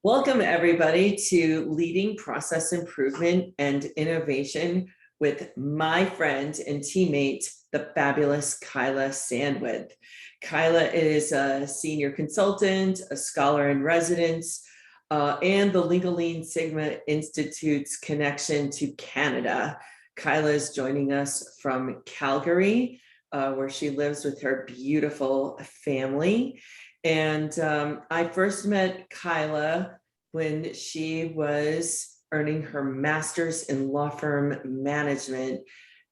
Welcome, everybody, to Leading Process Improvement and Innovation with my friend and teammate, the fabulous Kyla Sandwith. Kyla is a senior consultant, a scholar in residence, and the Legal Lean Sigma Institute's connection to Canada. Kyla is joining us from Calgary, where she lives with her beautiful family. And I first met Kyla when she was earning her master's in law firm management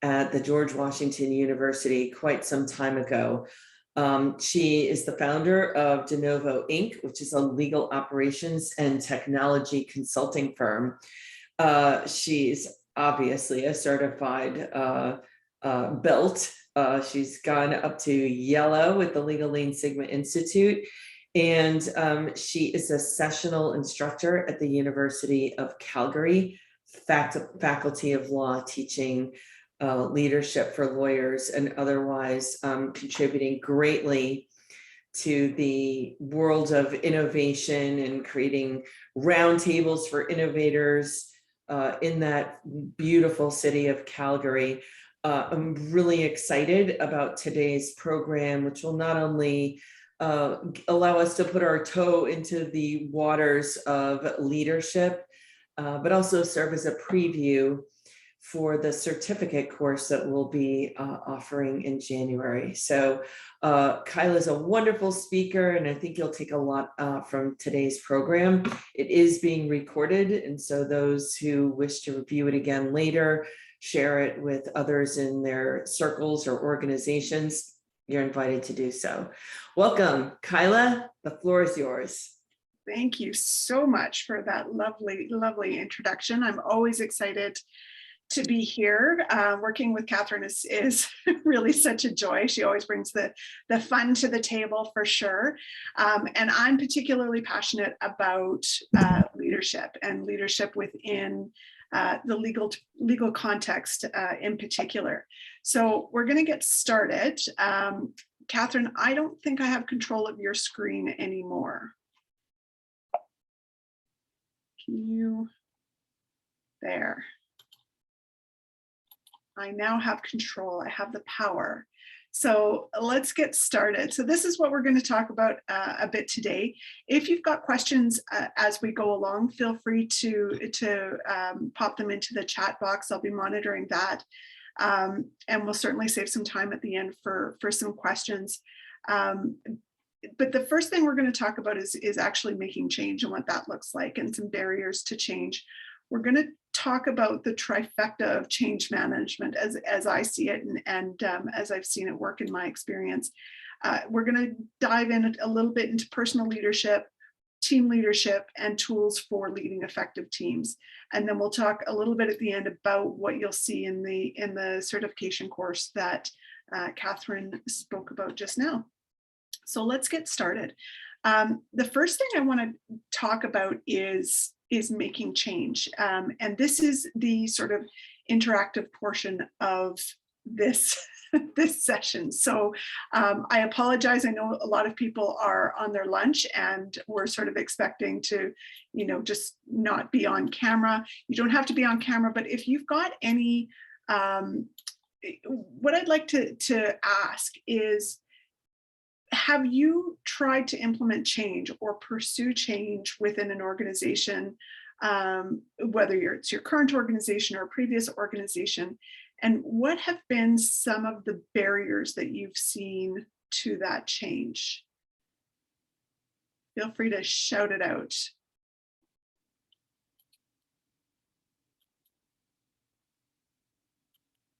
at the George Washington University quite some time ago. She is the founder of De Novo Inc., which is a legal operations and technology consulting firm. She's obviously a certified belt. She's gone up to yellow with the Legal Lean Sigma Institute, and she is a sessional instructor at the University of Calgary, faculty of law, teaching leadership for lawyers and otherwise contributing greatly to the world of innovation and creating roundtables for innovators in that beautiful city of Calgary. I'm really excited about today's program, which will not only allow us to put our toe into the waters of leadership, but also serve as a preview for the certificate course that we'll be offering in January. So Kyla is a wonderful speaker, and I think you'll take a lot from today's program. It is being recorded, and so those who wish to review it again later, share it with others in their circles or organizations, you're invited to do so. Welcome, Kyla, the floor is yours. Thank you so much for that lovely, lovely introduction. I'm always excited to be here. Working with Catherine is really such a joy. She always brings the fun to the table for sure. And I'm particularly passionate about leadership and leadership within the legal context in particular. So we're going to get started. Catherine, I don't think I have control of your screen anymore. Can you? There. I now have control. I have the power. So let's get started. So this is what we're going to talk about a bit today. If you've got questions as we go along, feel free to pop them into the chat box. I'll be monitoring that. And we'll certainly save some time at the end for some questions. But the first thing we're going to talk about is actually making change and what that looks like and some barriers to change. We're going to talk about the trifecta of change management as I see it and as I've seen it work in my experience. We're going to dive in a little bit into personal leadership, team leadership, and tools for leading effective teams. And then we'll talk a little bit at the end about what you'll see in the certification course that Catherine spoke about just now. So let's get started. The first thing I want to talk about is making change. And this is the sort of interactive portion of this session. So I apologize. I know a lot of people are on their lunch and we're sort of expecting to, just not be on camera. You don't have to be on camera, but if you've got any, what I'd like to ask is, have you tried to implement change or pursue change within an organization, whether it's your current organization or a previous organization? And what have been some of the barriers that you've seen to that change? Feel free to shout it out.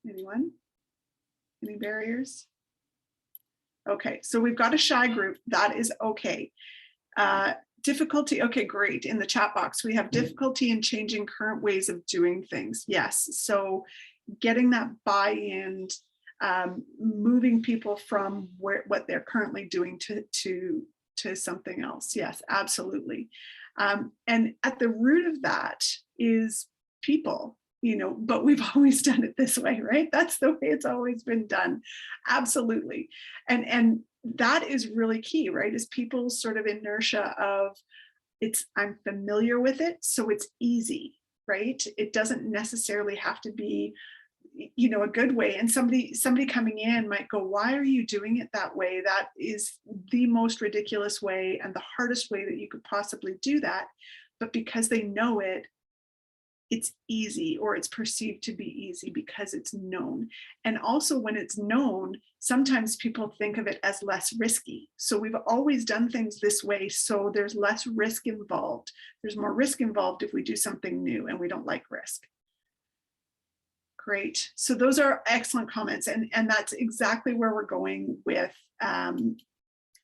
Anyone? Any barriers? Okay, so we've got a shy group. That is okay. Difficulty, okay, great. In the chat box, we have difficulty in changing current ways of doing things. Yes, so getting that buy-in, moving people from what they're currently doing to something else. Yes, absolutely. And at the root of that is people. But we've always done it this way, right? That's the way it's always been done. Absolutely. And that is really key, right? Is people's sort of inertia of, I'm familiar with it, so it's easy, right? It doesn't necessarily have to be, a good way. And somebody coming in might go, why are you doing it that way? That is the most ridiculous way and the hardest way that you could possibly do that. But because they know it, it's easy, or it's perceived to be easy because it's known. And also when it's known, sometimes people think of it as less risky. So we've always done things this way, so there's less risk involved. There's more risk involved if we do something new, and we don't like risk. Great. So those are excellent comments. And that's exactly where we're going with,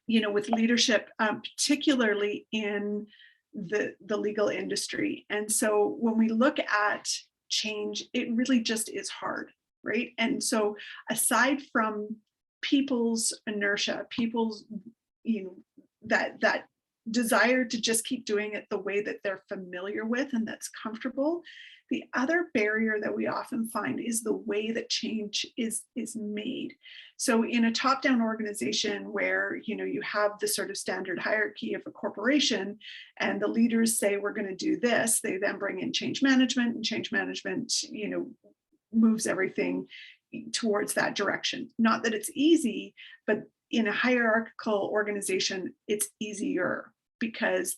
with leadership, particularly in the legal industry. And so when we look at change, it really just is hard, right? And so aside from people's inertia, people's, that desire to just keep doing it the way that they're familiar with and that's comfortable, the other barrier that we often find is the way that change is made. So in a top-down organization where you have the sort of standard hierarchy of a corporation, and the leaders say we're going to do this, they then bring in change management, and change management moves everything towards that direction. Not that it's easy, but in a hierarchical organization, it's easier because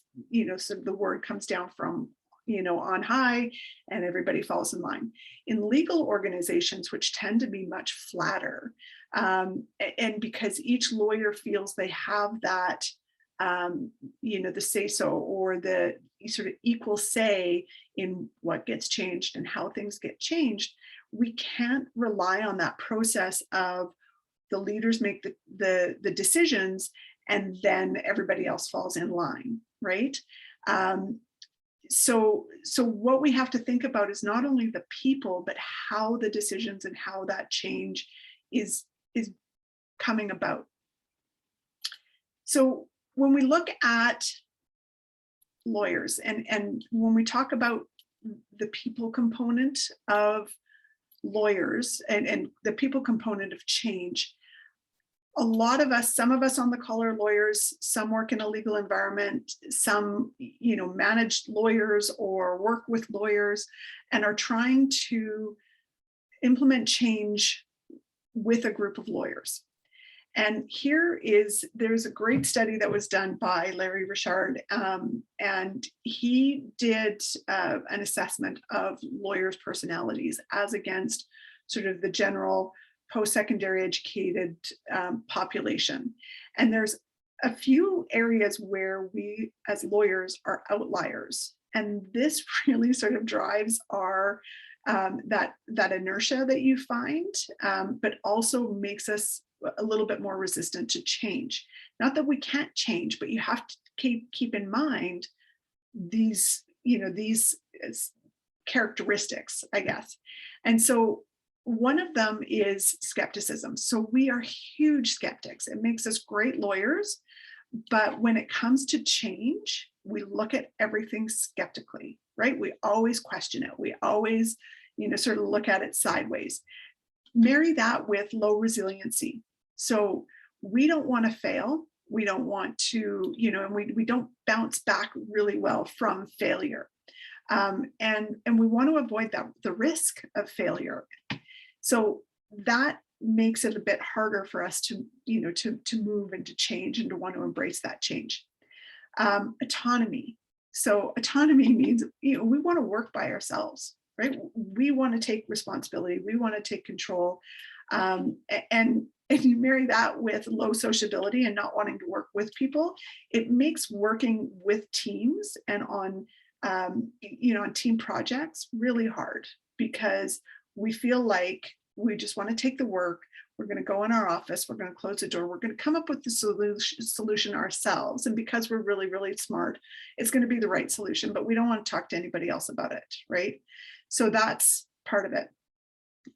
so the word comes down from on high, and everybody falls in line. In legal organizations, which tend to be much flatter, and because each lawyer feels they have that, the say so, or the sort of equal say in what gets changed and how things get changed, we can't rely on that process of the leaders make the decisions and then everybody else falls in line, right? So what we have to think about is not only the people, but how the decisions and how that change is coming about. So when we look at lawyers, and when we talk about the people component of lawyers and the people component of change, a lot of us, some of us on the call are lawyers, some work in a legal environment, some, manage lawyers or work with lawyers and are trying to implement change with a group of lawyers. And there's a great study that was done by Larry Richard, and he did an assessment of lawyers' personalities as against sort of the general post-secondary educated population. And there's a few areas where we as lawyers are outliers. And this really sort of drives our that inertia that you find, but also makes us a little bit more resistant to change. Not that we can't change, but you have to keep in mind these characteristics, I guess. And so one of them is skepticism. So we are huge skeptics. It makes us great lawyers, but when it comes to change, we look at everything skeptically, right? We always question it. We always, sort of look at it sideways. Marry that with low resiliency. So we don't want to fail. We don't want to, and we don't bounce back really well from failure. And we want to avoid the risk of failure. So that makes it a bit harder for us to move and to change and to want to embrace that change. Autonomy. So autonomy means, we want to work by ourselves, right? We want to take responsibility. We want to take control. And you marry that with low sociability and not wanting to work with people, it makes working with teams and on team projects really hard, because we feel like we just want to take the work. We're going to go in our office. We're going to close the door. We're going to come up with the solution ourselves. And because we're really, really smart, it's going to be the right solution, but we don't want to talk to anybody else about it, right? So that's part of it.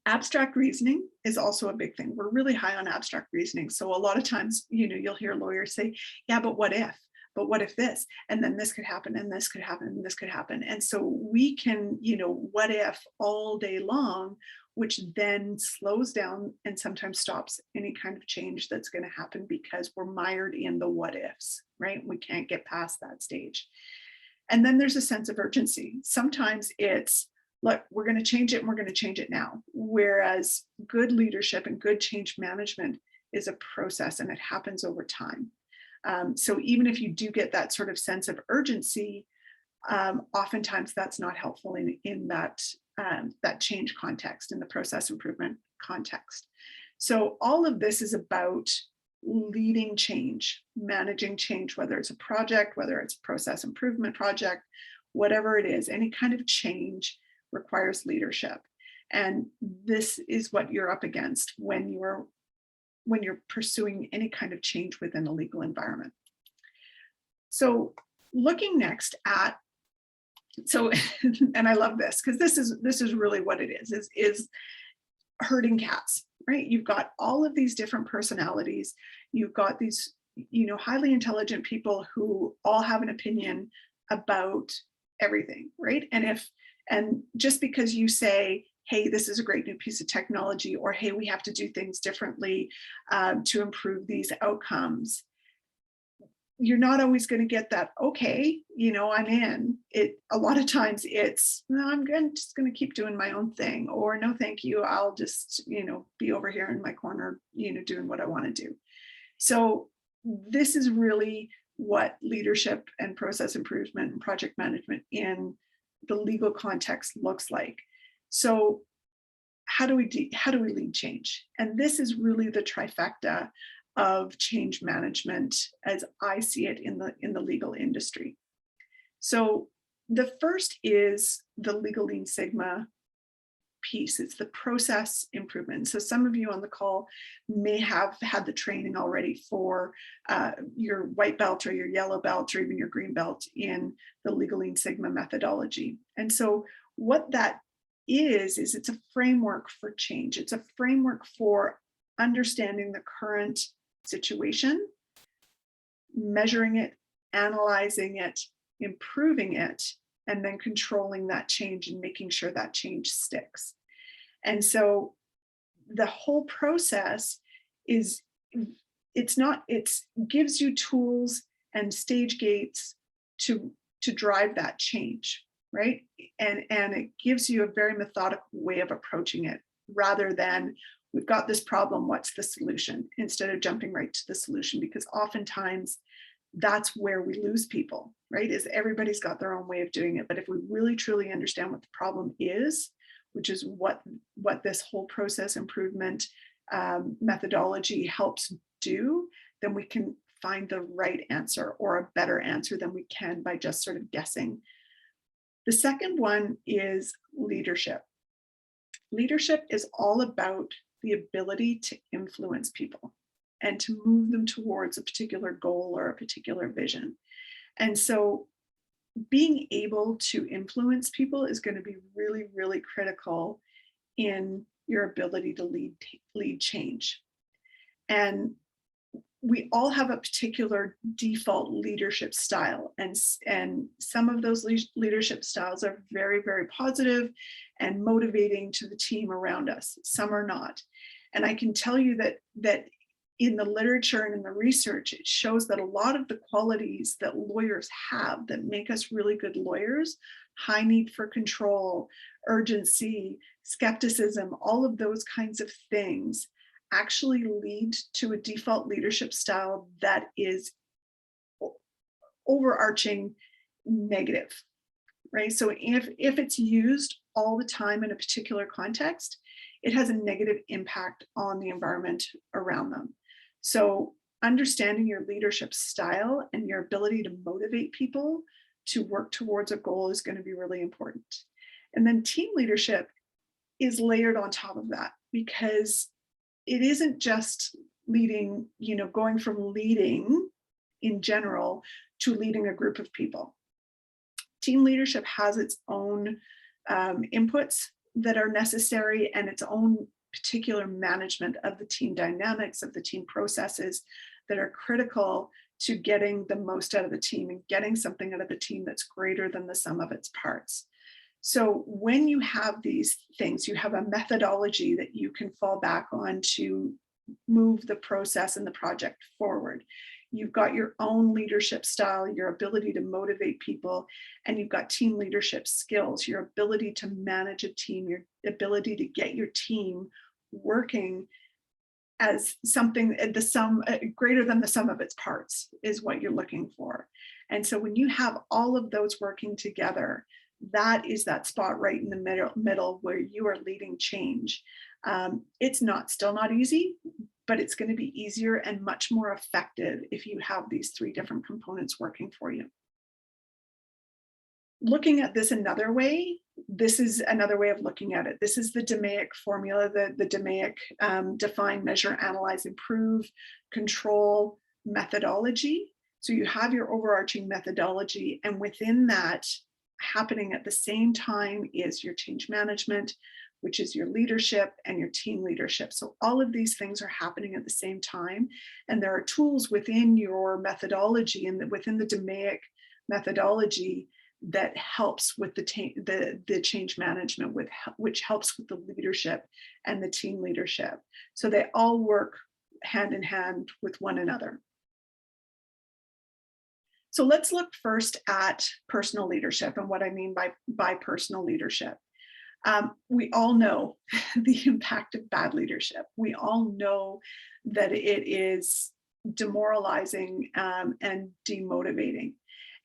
Abstract reasoning is also a big thing. We're really high on abstract reasoning. So a lot of times, you'll hear lawyers say, yeah, but what if? But what if this? And then this could happen, and this could happen, and this could happen. And so we can, what if all day long, which then slows down and sometimes stops any kind of change that's going to happen because we're mired in the what ifs, right? We can't get past that stage. And then there's a sense of urgency. Sometimes it's, look, we're going to change it and we're going to change it now. Whereas good leadership and good change management is a process and it happens over time. So even if you do get that sort of sense of urgency, oftentimes that's not helpful in that change context, in the process improvement context. So all of this is about leading change, managing change, whether it's a project, whether it's a process improvement project, whatever it is, any kind of change requires leadership. And this is what you're up against when you're pursuing any kind of change within a legal environment. So looking next at, and I love this because this is really what it is herding cats, right? You've got all of these different personalities. You've got these, highly intelligent people who all have an opinion about everything, right? And just because you say, hey, this is a great new piece of technology, or hey, we have to do things differently to improve these outcomes, you're not always going to get that, okay, I'm in it. A lot of times it's, no, I'm just going to keep doing my own thing, or no, thank you. I'll just, be over here in my corner, doing what I want to do. So this is really what leadership and process improvement and project management in the legal context looks like. So how do we lead change? And this is really the trifecta of change management as I see it in the legal industry. So the first is the Legal Lean Sigma piece. It's the process improvement. So some of you on the call may have had the training already for your white belt or your yellow belt or even your green belt in the Legal Lean Sigma methodology. And so what that is it's a framework for change. It's a framework for understanding the current situation, measuring it, analyzing it, improving it, and then controlling that change and making sure that change sticks. And so the whole process gives you tools and stage gates to drive that change, right? And it gives you a very methodical way of approaching it, rather than we've got this problem, what's the solution, instead of jumping right to the solution, because oftentimes that's where we lose people, right? Is everybody's got their own way of doing it. But if we really truly understand what the problem is, which is what this whole process improvement methodology helps do, then we can find the right answer, or a better answer than we can by just sort of guessing. The second one is leadership. Leadership is all about the ability to influence people and to move them towards a particular goal or a particular vision. And so being able to influence people is going to be really, really critical in your ability to lead change. And we all have a particular default leadership style, and some of those leadership styles are very, very positive and motivating to the team around us. Some are not. And I can tell you that in the literature and in the research, it shows that a lot of the qualities that lawyers have that make us really good lawyers, high need for control, urgency, skepticism, all of those kinds of things actually lead to a default leadership style that is overarching negative, right? So if it's used all the time in a particular context, it has a negative impact on the environment around them. So understanding your leadership style and your ability to motivate people to work towards a goal is going to be really important. And then team leadership is layered on top of that, because it isn't just leading, going from leading in general to leading a group of people. Team leadership has its own inputs that are necessary, and its own particular management of the team dynamics, of the team processes that are critical to getting the most out of the team and getting something out of the team that's greater than the sum of its parts. So when you have these things, you have a methodology that you can fall back on to move the process and the project forward. You've got your own leadership style, your ability to motivate people, and you've got team leadership skills, your ability to manage a team, your ability to get your team working as something, the sum greater than the sum of its parts is what you're looking for. And so when you have all of those working together, that is that spot right in the middle where you are leading change. It's still not easy, but it's going to be easier and much more effective if you have these three different components working for you. Looking at this another way, this is another way of looking at it. This is the DMAIC formula, the DMAIC define, measure, analyze, improve, control methodology. So you have your overarching methodology, and within that, happening at the same time is your change management, which is your leadership and your team leadership. So all of these things are happening at the same time. And there are tools within your methodology and within the DMAIC methodology that helps with the change management, which helps with the leadership and the team leadership. So they all work hand in hand with one another. So let's look first at personal leadership and what I mean by personal leadership. We all know the impact of bad leadership. We all know that it is demoralizing and demotivating.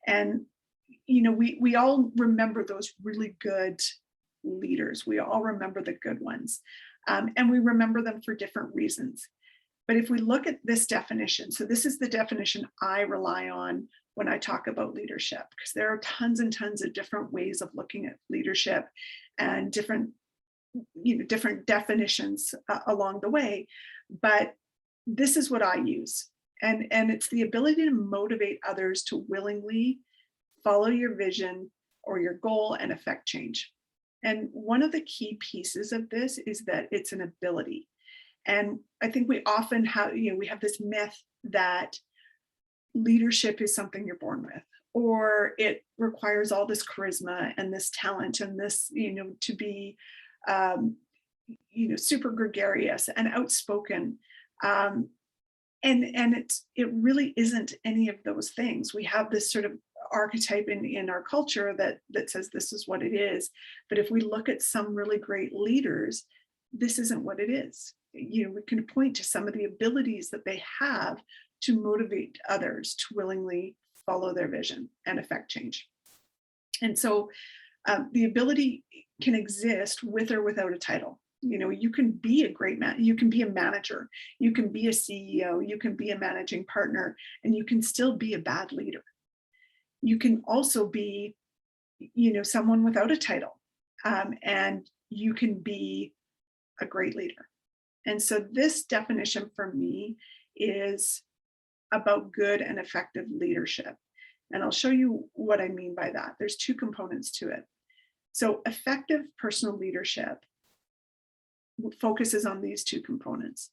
And we all remember those really good leaders. We all remember the good ones. And we remember them for different reasons. But if we look at this definition, so this is the definition I rely on when I talk about leadership, because there are tons and tons of different ways of looking at leadership and different definitions along the way. But this is what I use. And it's the ability to motivate others to willingly follow your vision or your goal and affect change. And one of the key pieces of this is that it's an ability. And I think we often have, we have this myth that leadership is something you're born with, or it requires all this charisma and this talent and this, to be, super gregarious and outspoken. And it really isn't any of those things. We have this sort of archetype in our culture that says this is what it is. But if we look at some really great leaders, this isn't what it is. We can point to some of the abilities that they have to motivate others to willingly follow their vision and affect change. And so the ability can exist with or without a title. You can be a great man, you can be a manager, you can be a CEO, you can be a managing partner, and you can still be a bad leader. You can also be, someone without a title, and you can be a great leader. And so this definition for me is about good and effective leadership. And I'll show you what I mean by that. There's two components to it. So effective personal leadership focuses on these two components.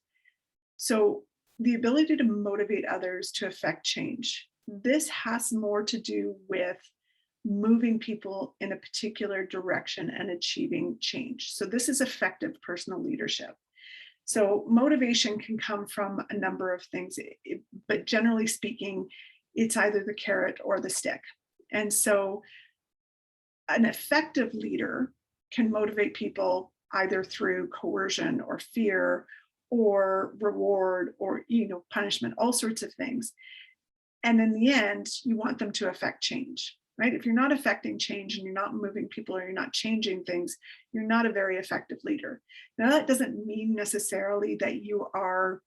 So the ability to motivate others to affect change. This has more to do with moving people in a particular direction and achieving change. So this is effective personal leadership. So motivation can come from a number of things, but generally speaking, it's either the carrot or the stick. And so an effective leader can motivate people either through coercion or fear or reward or punishment, all sorts of things. And in the end, you want them to affect change, right? If you're not affecting change and you're not moving people or you're not changing things, you're not a very effective leader. Now, that doesn't mean necessarily that you are,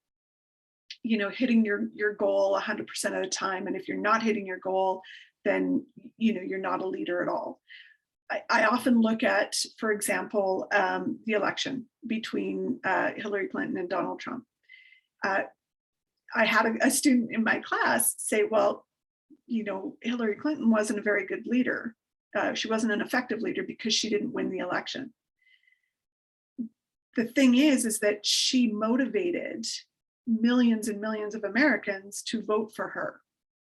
hitting your goal 100% of the time. And if you're not hitting your goal, then, you're not a leader at all. I often look at, for example, the election between Hillary Clinton and Donald Trump. I had a student in my class say, well, Hillary Clinton wasn't a very good leader. She wasn't an effective leader because she didn't win the election. The thing is that she motivated millions and millions of Americans to vote for her.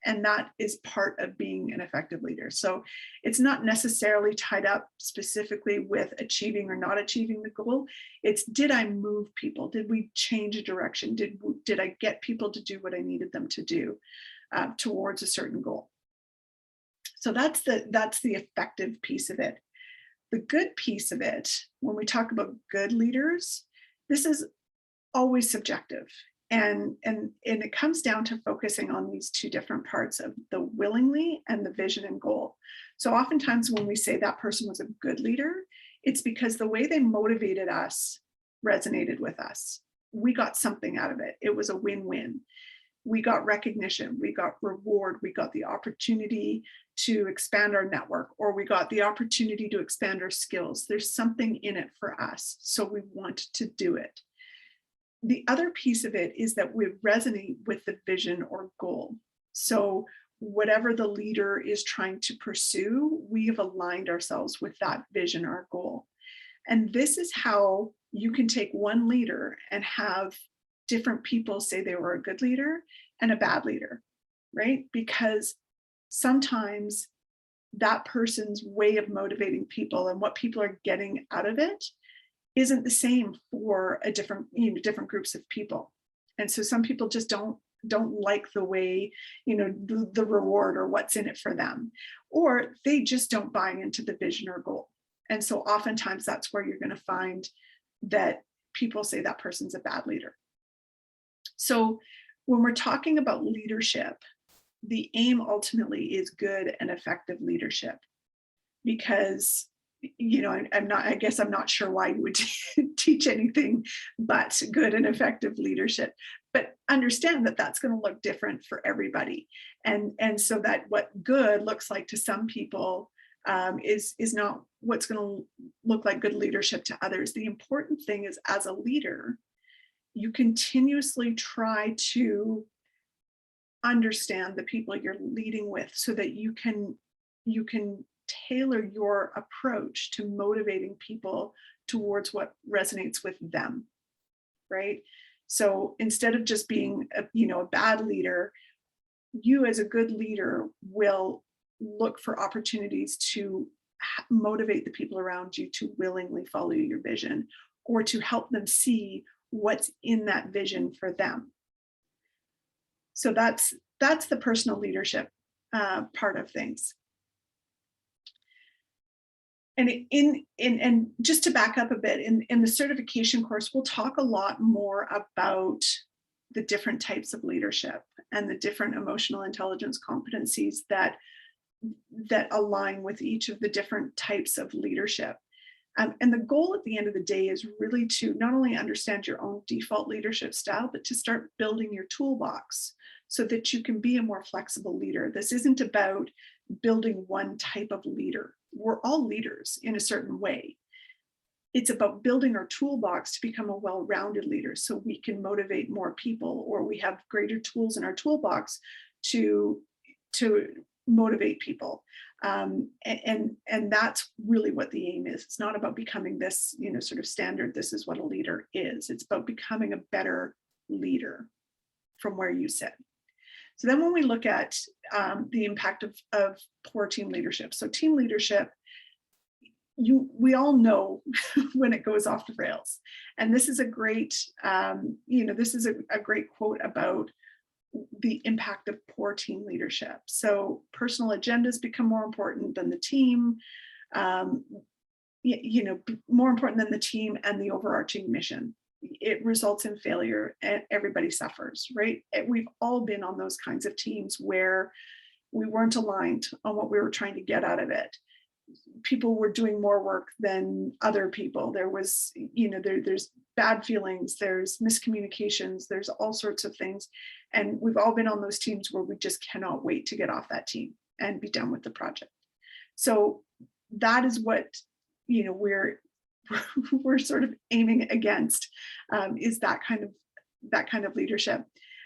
And that is part of being an effective leader. So it's not necessarily tied up specifically with achieving or not achieving the goal. It's, did I move people? Did we change a direction? Did I get people to do what I needed them to do towards a certain goal? So that's the effective piece of it. The good piece of it, when we talk about good leaders, this is always subjective. And it comes down to focusing on these two different parts of the willingly and the vision and goal. So oftentimes when we say that person was a good leader, it's because the way they motivated us resonated with us. We got something out of it. It was a win-win. We got recognition, we got reward, we got the opportunity to expand our network, or we got the opportunity to expand our skills. There's something in it for us, so we want to do it. The other piece of it is that we resonate with the vision or goal. So whatever the leader is trying to pursue, we have aligned ourselves with that vision or goal. And this is how you can take one leader and have different people say they were a good leader and a bad leader, right? Because sometimes that person's way of motivating people and what people are getting out of it isn't the same for a different groups of people. And so some people just don't like the way, the reward or what's in it for them, or they just don't buy into the vision or goal. And so oftentimes that's where you're going to find that people say that person's a bad leader. So when we're talking about leadership, the aim ultimately is good and effective leadership, because I guess I'm not sure why you would teach anything but good and effective leadership, but understand that that's going to look different for everybody. And so that what good looks like to some people is not what's going to look like good leadership to others. The important thing is, as a leader, you continuously try to understand the people you're leading with so that you can tailor your approach to motivating people towards what resonates with them, right? So instead of just being a bad leader, you as a good leader will look for opportunities to motivate the people around you to willingly follow your vision, or to help them see what's in that vision for them. So that's the personal leadership part of things. And and just to back up a bit, in the certification course, we'll talk a lot more about the different types of leadership and the different emotional intelligence competencies that align with each of the different types of leadership. And the goal at the end of the day is really to not only understand your own default leadership style, but to start building your toolbox so that you can be a more flexible leader. This isn't about building one type of leader. We're all leaders in a certain way. It's about building our toolbox to become a well-rounded leader so we can motivate more people, or we have greater tools in our toolbox to motivate people. And that's really what the aim is. It's not about becoming this, sort of standard, this is what a leader is. It's about becoming a better leader from where you sit. So then when we look at the impact of poor team leadership, so team leadership, we all know when it goes off the rails. And this is a great, this is a great quote about the impact of poor team leadership. So personal agendas become more important than the team, more important than the team and the overarching mission. It results in failure and everybody suffers, right? We've all been on those kinds of teams where we weren't aligned on what we were trying to get out of it. People were doing more work than other people. There was, there's bad feelings, there's miscommunications, there's all sorts of things. And we've all been on those teams where we just cannot wait to get off that team and be done with the project. So that is what, we're sort of aiming against, is that kind of leadership.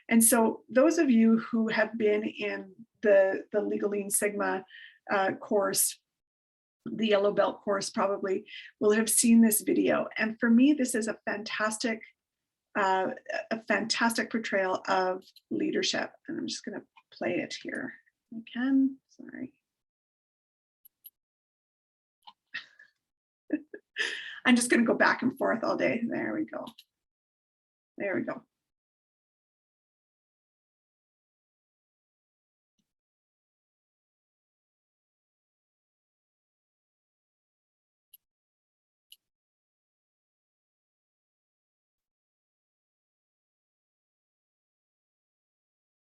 And so those of you who have been in the Legal Lean Sigma course, the yellow belt course, probably will have seen this video. And for me, this is a fantastic portrayal of leadership. And I'm just going to play it here. I can, sorry. I'm just going to go back and forth all day. There we go. There we go.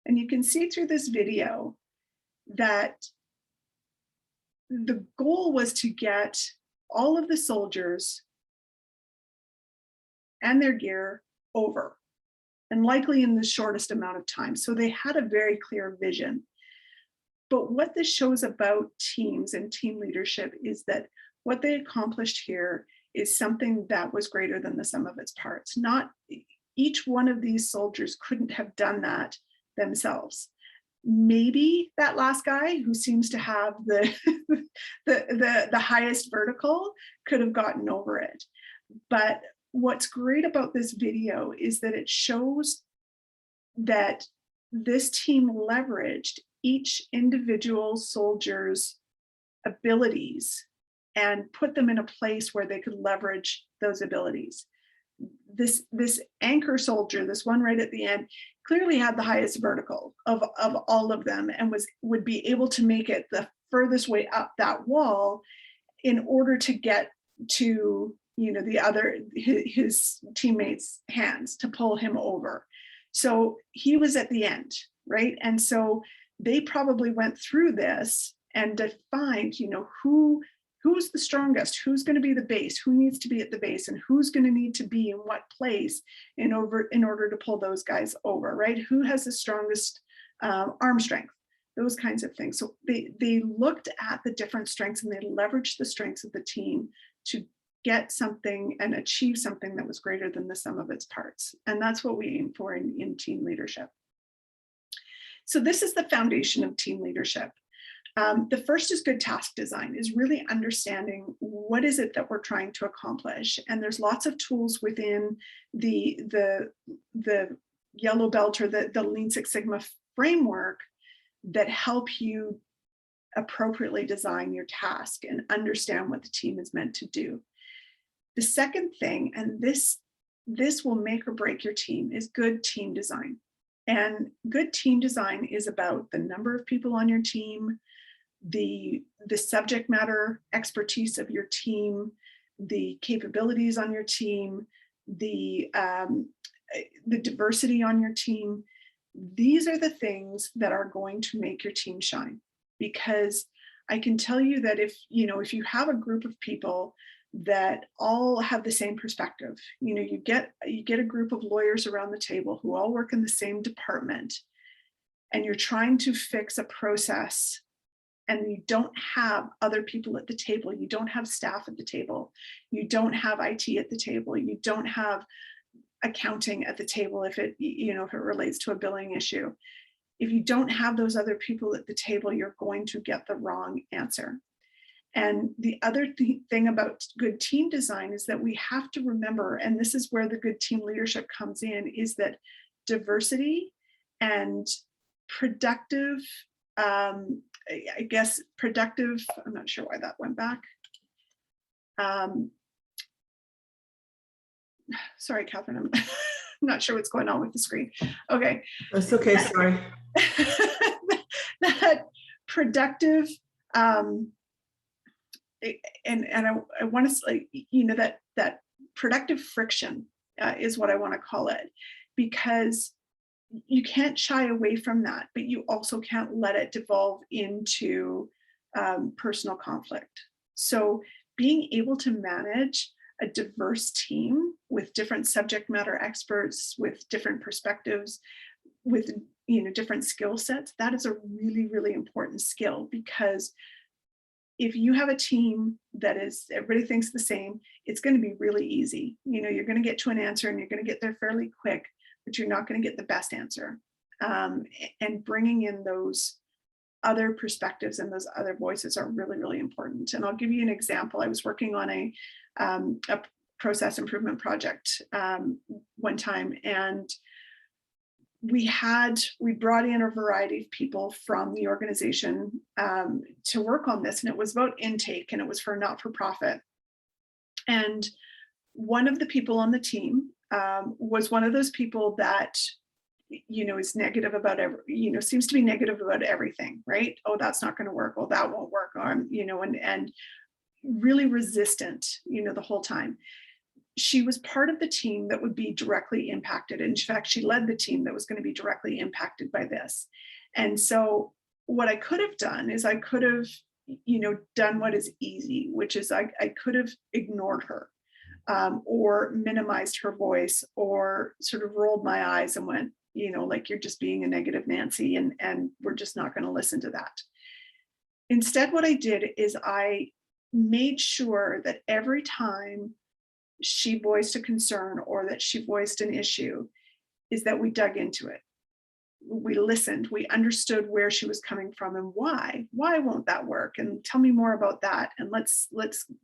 And you can see through this video that the goal was to get all of the soldiers and their gear over, and likely in the shortest amount of time. So they had a very clear vision. But what this shows about teams and team leadership is that what they accomplished here is something that was greater than the sum of its parts. Not each one of these soldiers couldn't have done that themselves. Maybe that last guy who seems to have the highest vertical could have gotten over it. But what's great about this video is that it shows that this team leveraged each individual soldier's abilities and put them in a place where they could leverage those abilities. This anchor soldier, this one right at the end, clearly had the highest vertical of all of them, and would be able to make it the furthest way up that wall in order to get to, you know, the other, his teammates' hands to pull him over. So he was at the end, right? And so they probably went through this and defined, you know, who's the strongest, who's going to be the base, who needs to be at the base, and who's going to need to be in what place in order to pull those guys over, right? Who has the strongest arm strength, those kinds of things. So they looked at the different strengths and they leveraged the strengths of the team to get something and achieve something that was greater than the sum of its parts. And that's what we aim for in team leadership. So this is the foundation of team leadership. The first is good task design, is really understanding what is it that we're trying to accomplish. And there's lots of tools within the yellow belt or the Lean Six Sigma framework that help you appropriately design your task and understand what the team is meant to do. The second thing, and this will make or break your team, is good team design. And good team design is about the number of people on your team, the subject matter expertise of your team, the capabilities on your team, the diversity on your team. These are the things that are going to make your team shine. Because I can tell you that if you have a group of people that all have the same perspective, you get a group of lawyers around the table who all work in the same department, and you're trying to fix a process, and you don't have other people at the table, you don't have staff at the table, you don't have IT at the table, you don't have accounting at the table if it relates to a billing issue. If you don't have those other people at the table, you're going to get the wrong answer. And the other thing about good team design is that we have to remember, and this is where the good team leadership comes in, is that diversity and productive, I'm not sure why that went back. Sorry, Catherine, I'm not sure what's going on with the screen. Okay. That's okay, sorry. That productive, and I want to say, that productive friction is what I want to call it, because you can't shy away from that, but you also can't let it devolve into personal conflict. So being able to manage a diverse team with different subject matter experts, with different perspectives, with different skill sets, that is a really, really important skill. Because if you have a team that is, everybody thinks the same, it's going to be really easy. You're going to get to an answer and you're going to get there fairly quick, but you're not going to get the best answer. And bringing in those other perspectives and those other voices are really, really important. And I'll give you an example. I was working on a process improvement project one time, and we brought in a variety of people from the organization to work on this, and it was about intake, and it was for not-for-profit. And one of the people on the team was one of those people that is negative about seems to be negative about everything, right? Oh, that's not going to work. Oh, that won't work. And really resistant, the whole time. She was part of the team that would be directly impacted. In fact, she led the team that was going to be directly impacted by this. And so what I could have done is I could have, done what is easy, which is I could have ignored her or minimized her voice or sort of rolled my eyes and went, like you're just being a negative Nancy and we're just not going to listen to that. Instead, what I did is I made sure that every time she voiced a concern or that she voiced an issue, is that we dug into it. We listened, we understood where she was coming from and why won't that work? And tell me more about that. And let's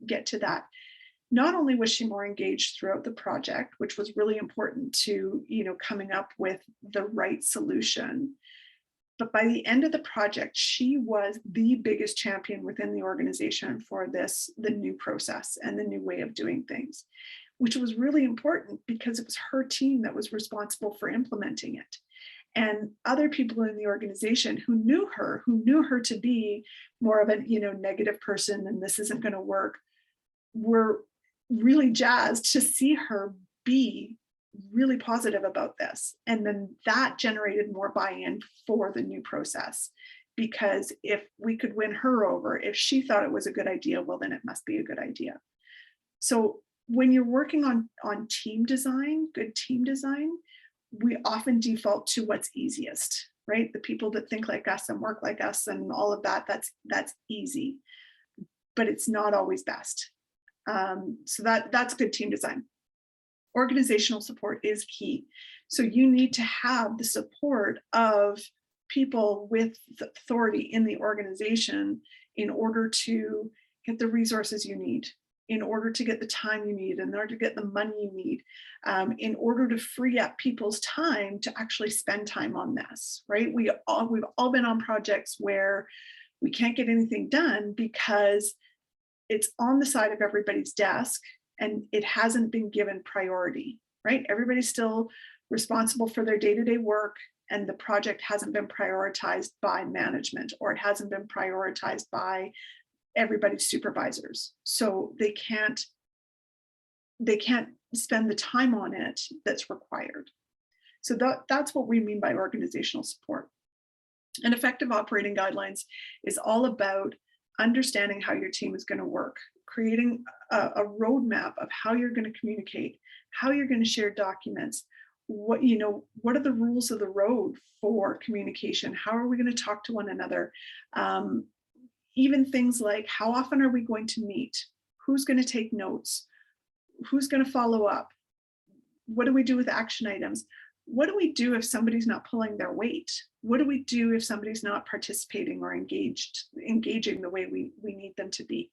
get to that. Not only was she more engaged throughout the project, which was really important to, coming up with the right solution, but by the end of the project, she was the biggest champion within the organization for the new process and the new way of doing things, which was really important because it was her team that was responsible for implementing it. And other people in the organization who knew her to be more of a, negative person and this isn't going to work, were really jazzed to see her be really positive about this. And then that generated more buy-in for the new process, because if we could win her over, if she thought it was a good idea, well, then it must be a good idea. So when you're working on team design, good team design, we often default to what's easiest, right? The people that think like us and work like us and all of that, that's easy, but it's not always best. So that's good team design. Organizational support is key. So you need to have the support of people with authority in the organization in order to get the resources you need, in order to get the time you need, in order to get the money you need, in order to free up people's time to actually spend time on this, right? We've all been on projects where we can't get anything done because it's on the side of everybody's desk and it hasn't been given priority, right? Everybody's still responsible for their day-to-day work and the project hasn't been prioritized by management, or it hasn't been prioritized by everybody's supervisors. So they can't spend the time on it that's required. So that's what we mean by organizational support. And effective operating guidelines is all about understanding how your team is going to work, creating a roadmap of how you're going to communicate, how you're going to share documents, what are the rules of the road for communication, how are we going to talk to one another, even things like how often are we going to meet, who's going to take notes, who's going to follow up, what do we do with action items, what do we do if somebody's not pulling their weight, what do we do if somebody's not participating or engaging the way we need them to be.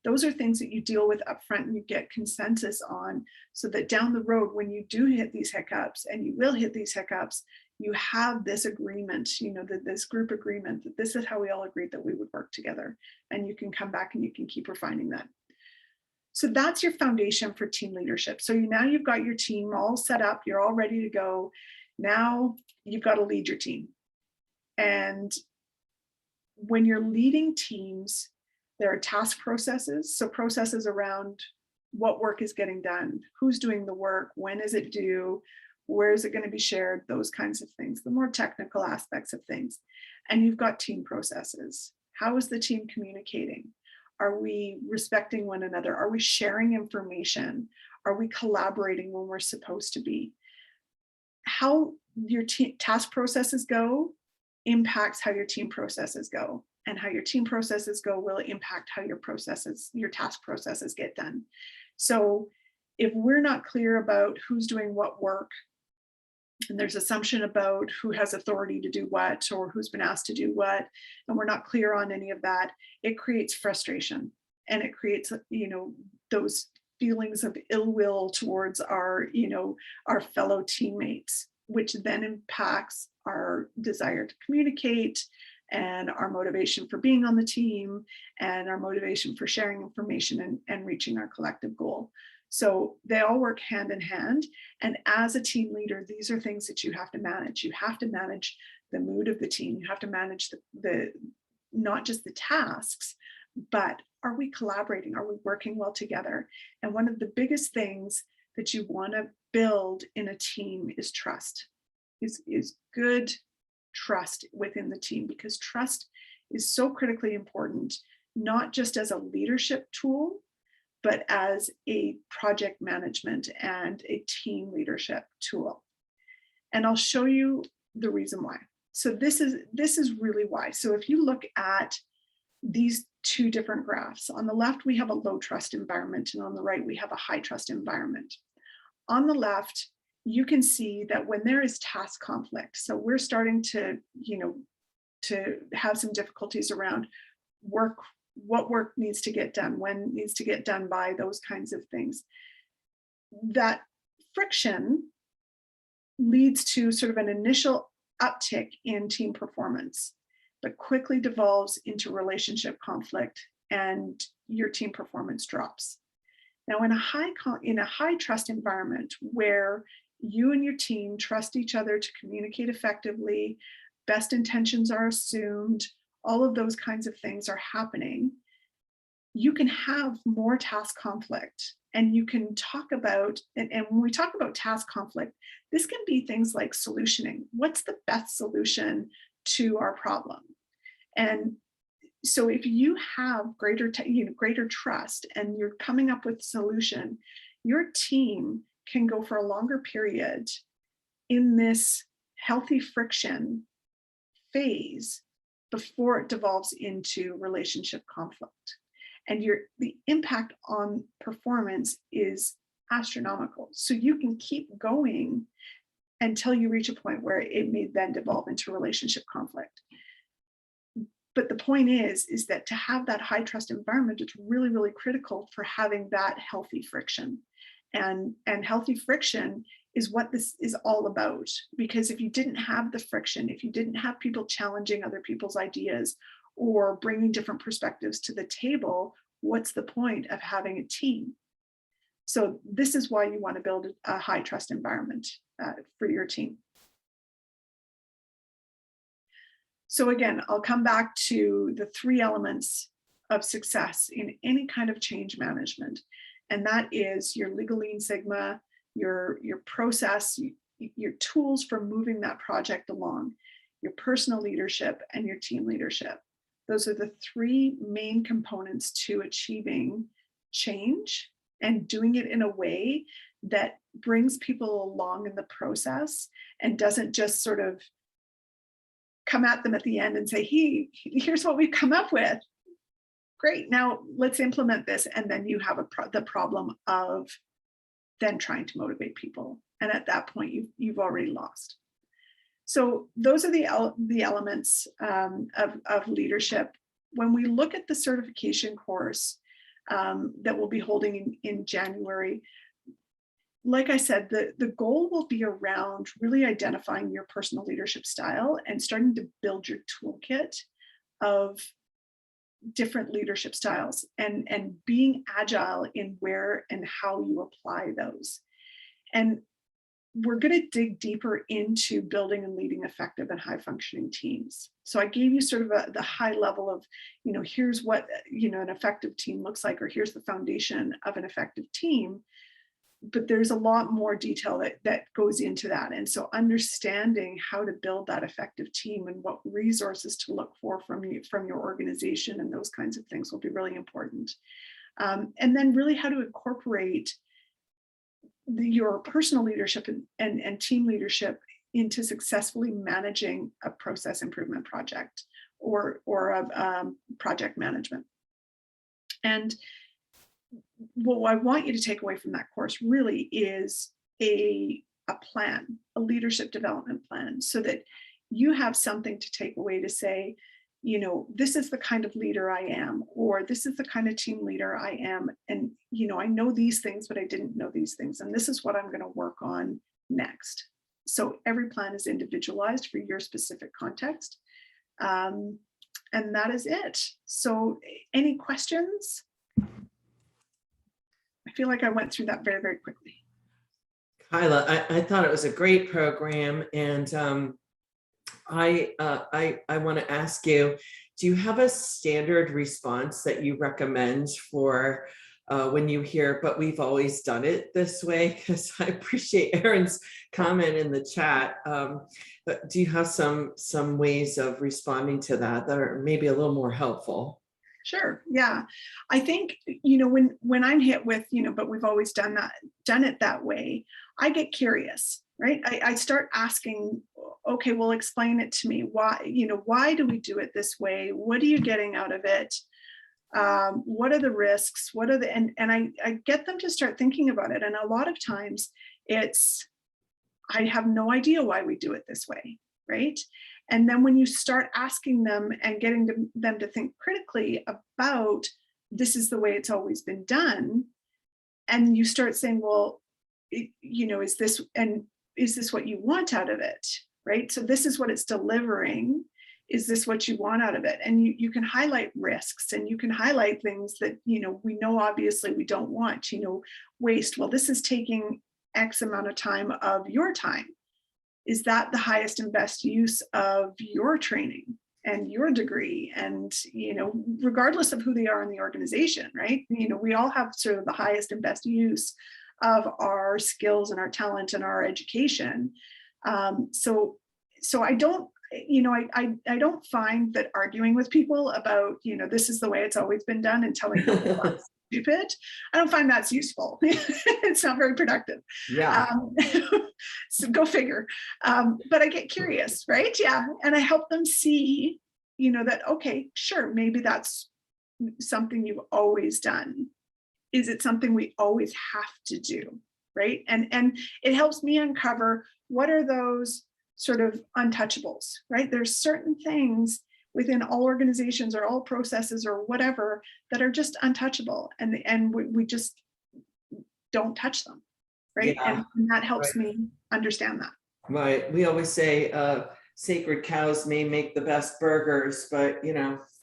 Those are things that you deal with upfront and you get consensus on, so that down the road, when you do hit these hiccups, and you will hit these hiccups, you have this agreement, this group agreement, that this is how we all agreed that we would work together. And you can come back and you can keep refining that. So that's your foundation for team leadership. So now you've got your team all set up, you're all ready to go. Now you've got to lead your team. And when you're leading teams, there are task processes. So processes around what work is getting done, who's doing the work, when is it due, where is it going to be shared, those kinds of things, the more technical aspects of things. And you've got team processes. How is the team communicating? Are we respecting one another? Are we sharing information? Are we collaborating when we're supposed to be? How your task processes go impacts how your team processes go, and how your team processes go will impact how your task processes get done. So if we're not clear about who's doing what work, and there's assumption about who has authority to do what, or who's been asked to do what, and we're not clear on any of that, it creates frustration, and it creates, those feelings of ill will towards our fellow teammates. which then impacts our desire to communicate and our motivation for being on the team and our motivation for sharing information and reaching our collective goal. So they all work hand in hand. And as a team leader, these are things that you have to manage. You have to manage the mood of the team. You have to manage the not just the tasks, but are we collaborating? Are we working well together? And one of the biggest things that you want to build in a team is trust, is good trust within the team, because trust is so critically important, not just as a leadership tool, but as a project management and a team leadership tool. And I'll show you the reason why. So this is really why. So if you look at these two different graphs, on the left, we have a low trust environment, and on the right, we have a high trust environment. On the left, you can see that when there is task conflict, so we're starting to, to have some difficulties around work, what work needs to get done, when needs to get done by, those kinds of things. That friction leads to sort of an initial uptick in team performance, but quickly devolves into relationship conflict and your team performance drops. Now, in a high trust environment where you and your team trust each other to communicate effectively, best intentions are assumed, all of those kinds of things are happening, you can have more task conflict. And you can talk about, and when we talk about task conflict, this can be things like solutioning. What's the best solution to our problem? And so if you have greater trust and you're coming up with a solution, your team can go for a longer period in this healthy friction phase before it devolves into relationship conflict. And the impact on performance is astronomical. So you can keep going until you reach a point where it may then devolve into relationship conflict. But the point is that to have that high trust environment, it's really, really critical for having that healthy friction. And healthy friction is what this is all about. Because if you didn't have the friction, if you didn't have people challenging other people's ideas or bringing different perspectives to the table, what's the point of having a team? So this is why you want to build a high trust environment for your team. So again, I'll come back to the three elements of success in any kind of change management. And that is your Legal Lean Sigma, your process, your tools for moving that project along, your personal leadership, and your team leadership. Those are the three main components to achieving change and doing it in a way that brings people along in the process and doesn't just sort of come at them at the end and say, hey, here's what we've come up with. Great, now let's implement this. And then you have the problem of then trying to motivate people. And at that point, you've already lost. So those are the elements of leadership. When we look at the certification course that we'll be holding in January, like I said, the goal will be around really identifying your personal leadership style and starting to build your toolkit of different leadership styles and being agile in where and how you apply those. And we're going to dig deeper into building and leading effective and high functioning teams. So I gave you sort of the high level of, here's what, an effective team looks like, or here's the foundation of an effective team. But there's a lot more detail that goes into that. And so understanding how to build that effective team and what resources to look for from your organization and those kinds of things will be really important. And then really how to incorporate your personal leadership and team leadership into successfully managing a process improvement project or a project management. And what I want you to take away from that course really is a plan, a leadership development plan, so that you have something to take away to say, this is the kind of leader I am, or this is the kind of team leader I am. And, I know these things, but I didn't know these things. And this is what I'm going to work on next. So every plan is individualized for your specific context. And that is it. So any questions? I feel like I went through that very, very quickly. Kyla, I thought it was a great program, and I want to ask you, do you have a standard response that you recommend for when you hear, but we've always done it this way? Because I appreciate Erin's comment in the chat. But do you have some ways of responding to that that are maybe a little more helpful? Sure. Yeah. I think, when I'm hit with, but we've always done it that way, I get curious, right? I start asking, okay, well, explain it to me. Why do we do it this way? What are you getting out of it? What are the risks? And I get them to start thinking about it. And a lot of times I have no idea why we do it this way, right? And then when you start asking them and getting them to think critically about, this is the way it's always been done, and you start saying, well, is this what you want out of it, right? So this is what it's delivering. Is this what you want out of it? And you can highlight risks, and you can highlight things that, we know obviously we don't want, waste. Well, this is taking X amount of time of your time. Is that the highest and best use of your training and your degree? And, regardless of who they are in the organization, right? We all have sort of the highest and best use of our skills and our talent and our education. So I don't, I don't find that arguing with people about, this is the way it's always been done and telling them that's stupid, I don't find that's useful. It's not very productive. Yeah. So go figure. But I get curious, right? Yeah. And I help them see, that, okay, sure, maybe that's something you've always done. Is it something we always have to do? Right. And it helps me uncover what are those sort of untouchables, right? There's certain things within all organizations or all processes or whatever that are just untouchable, and we just don't touch them, right? Yeah, and that helps right. me understand that. Right. We always say sacred cows may make the best burgers, but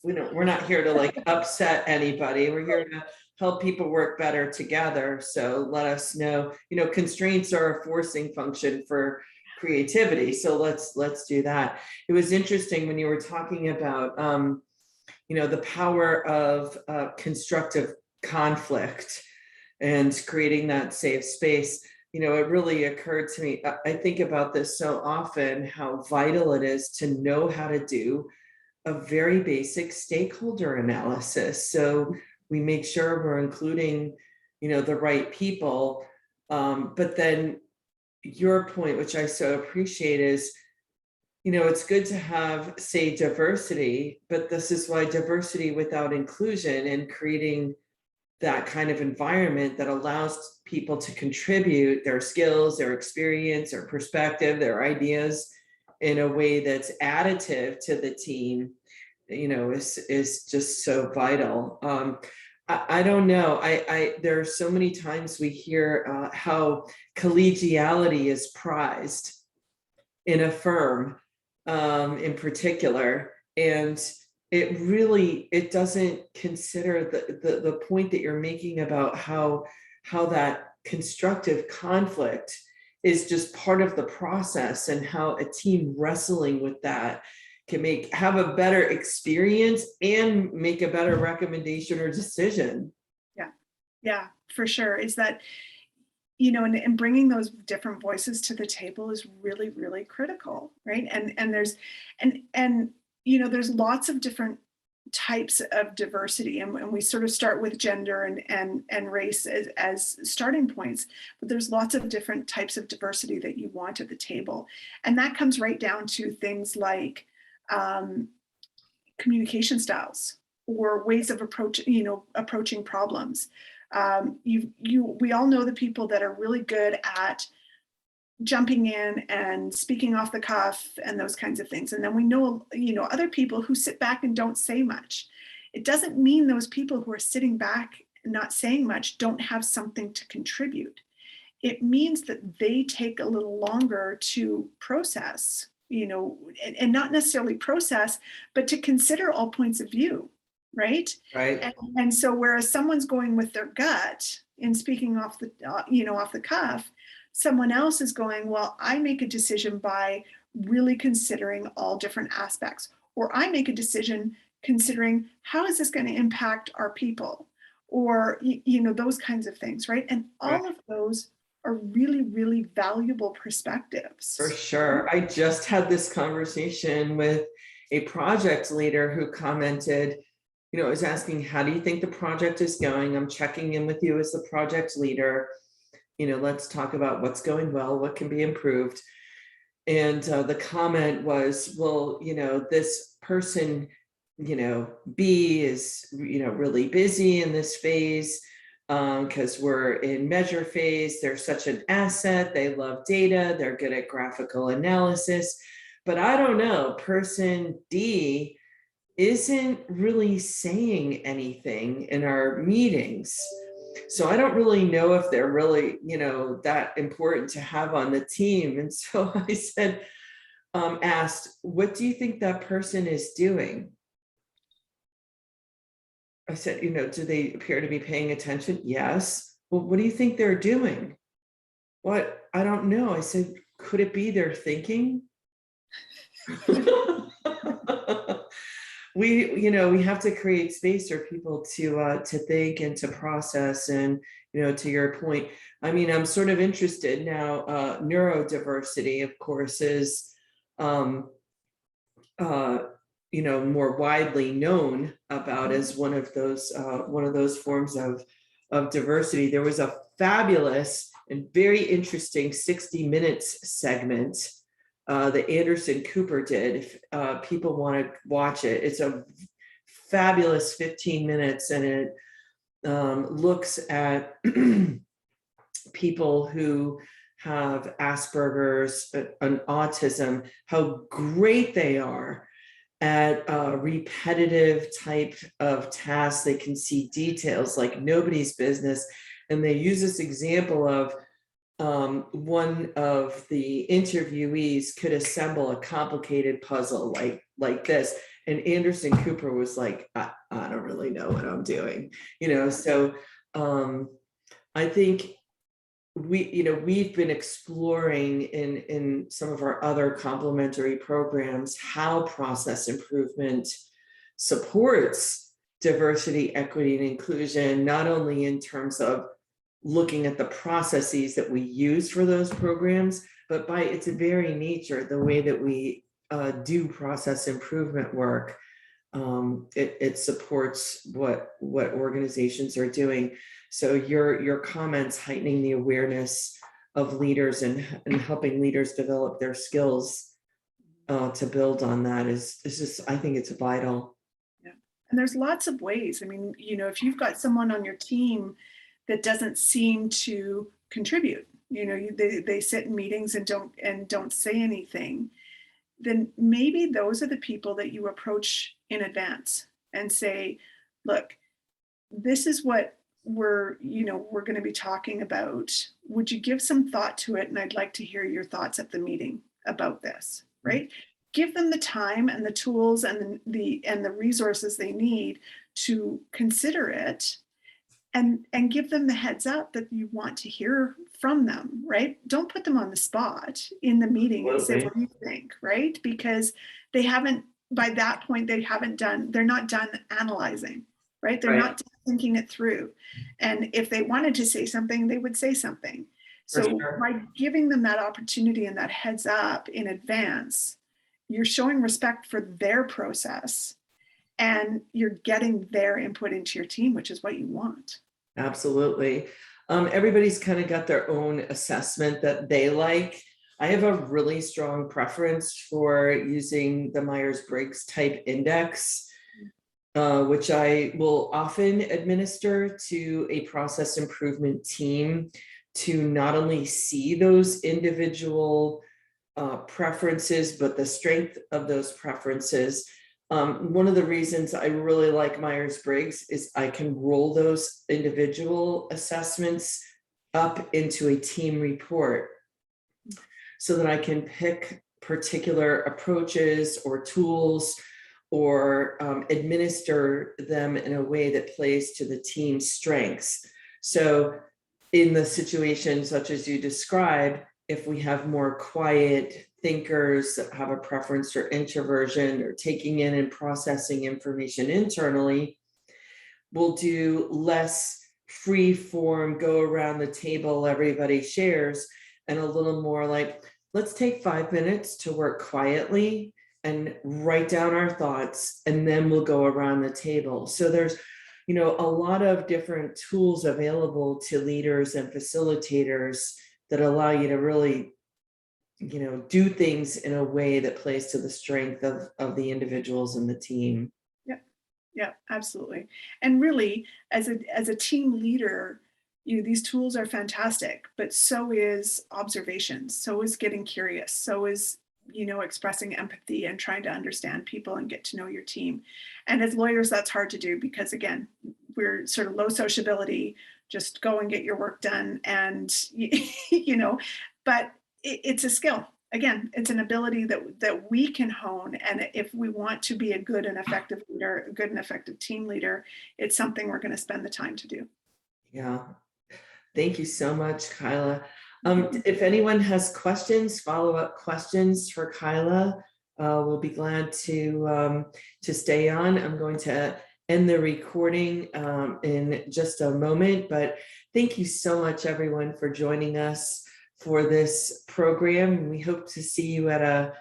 we're not here to like upset anybody. We're here to help people work better together. So let us know, constraints are a forcing function for creativity. So let's do that. It was interesting when you were talking about the power of constructive conflict and creating that safe space. It really occurred to me, I think about this so often, how vital it is to know how to do a very basic stakeholder analysis. So we make sure we're including, the right people. But then your point, which I so appreciate, is, it's good to have, say, diversity, but this is why diversity without inclusion and creating that kind of environment that allows people to contribute their skills, their experience, their perspective, their ideas in a way that's additive to the team, is just so vital. I don't know. There are so many times we hear how collegiality is prized in a firm, in particular, and it doesn't consider the point that you're making about how that constructive conflict is just part of the process, and how a team wrestling with that can have a better experience and make a better recommendation or decision. Yeah, for sure. Is that, and bringing those different voices to the table is really, really critical, right? And there's there's lots of different types of diversity, and we sort of start with gender and race as starting points, but there's lots of different types of diversity that you want at the table, and that comes right down to things like communication styles or ways of approaching problems. We all know the people that are really good at jumping in and speaking off the cuff and those kinds of things. And then we know, other people who sit back and don't say much. It doesn't mean those people who are sitting back and not saying much don't have something to contribute. it means that they take a little longer to process, and not necessarily process, but to consider all points of view, right? Right. And so whereas someone's going with their gut and speaking off the cuff, someone else is going, well, I make a decision by really considering all different aspects, or I make a decision considering how is this going to impact our people, or those kinds of things, right? And Right. all of those are really, really valuable For perspectives. sure. I just had this conversation with a project leader who commented, I was asking, how do you think the project is going? I'm checking in with you as the project leader. Let's talk about what's going well, what can be improved. And the comment was, well, this person, B is, really busy in this phase because we're in measure phase. They're such an asset. They love data. They're good at graphical analysis. But I don't know, person D isn't really saying anything in our meetings. So I don't really know if they're really, that important to have on the team. And so I said, asked, what do you think that person is doing? I said, do they appear to be paying attention? Yes. Well, what do you think they're doing? What? I don't know. I said, could it be they're thinking? We have to create space for people to think and to process. And to your point, I mean, I'm sort of interested now. Neurodiversity, of course, is more widely known about as one of those forms of diversity. There was a fabulous and very interesting 60 Minutes segment that Anderson Cooper did. If people want to watch it, it's a fabulous 15 minutes, and it looks at people who have Asperger's and autism, how great they are at repetitive type of tasks. They can see details like nobody's business. And they use this example of one of the interviewees could assemble a complicated puzzle like this. And Anderson Cooper was like, I don't really know what I'm doing, so I think we've been exploring in some of our other complementary programs how process improvement supports diversity, equity, and inclusion, not only in terms of looking at the processes that we use for those programs, but by its very nature, the way that we do process improvement work, it supports what organizations are doing. So your comments heightening the awareness of leaders and helping leaders develop their skills to build on that is just, I think it's vital. Yeah. And there's lots of ways. I mean, if you've got someone on your team that doesn't seem to contribute, they sit in meetings and don't say anything, then maybe those are the people that you approach in advance and say, look, this is what we're going to be talking about. Would you give some thought to it? And I'd like to hear your thoughts at the meeting about this, right? Give them the time and the tools and the resources they need to consider it, and give them the heads up that you want to hear from them, right? Don't put them on the spot in the meeting and say, what do you think, right? Because by that point, they're not done analyzing, right? They're not done thinking it through. And if they wanted to say something, they would say something. So by giving them that opportunity and that heads up in advance, you're showing respect for their process, and you're getting their input into your team, which is what you want. Absolutely. Everybody's kind of got their own assessment that they like. I have a really strong preference for using the Myers-Briggs type index, which I will often administer to a process improvement team to not only see those individual preferences, but the strength of those preferences. One of the reasons I really like Myers-Briggs is I can roll those individual assessments up into a team report so that I can pick particular approaches or tools or administer them in a way that plays to the team's strengths. So in the situation such as you described, if we have more quiet thinkers that have a preference for introversion or taking in and processing information internally, we'll do less free form, go around the table, everybody shares, and a little more like, let's take 5 minutes to work quietly and write down our thoughts, and then we'll go around the table. So there's, a lot of different tools available to leaders and facilitators that allow you to really, do things in a way that plays to the strength of the individuals in the team. Yeah, absolutely. And really, as a team leader, these tools are fantastic, but so is observation, so is getting curious, so is expressing empathy and trying to understand people and get to know your team. And as lawyers, that's hard to do because, again, we're sort of low sociability, just go and get your work done. And but it's a skill. Again, it's an ability that we can hone. And if we want to be a good and effective leader, a good and effective team leader, it's something we're going to spend the time to do. Yeah. Thank you so much, Kyla. If anyone has questions, follow-up questions for Kyla, we'll be glad to stay on. I'm going to end the recording in just a moment, but thank you so much, everyone, for joining us for this program. We hope to see you at a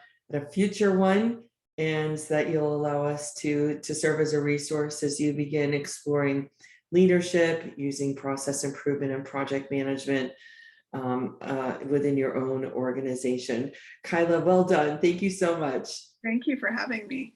future one, and that you'll allow us to serve as a resource as you begin exploring leadership using process improvement and project management within your own organization. Kyla, well done. Thank you so much. Thank you for having me.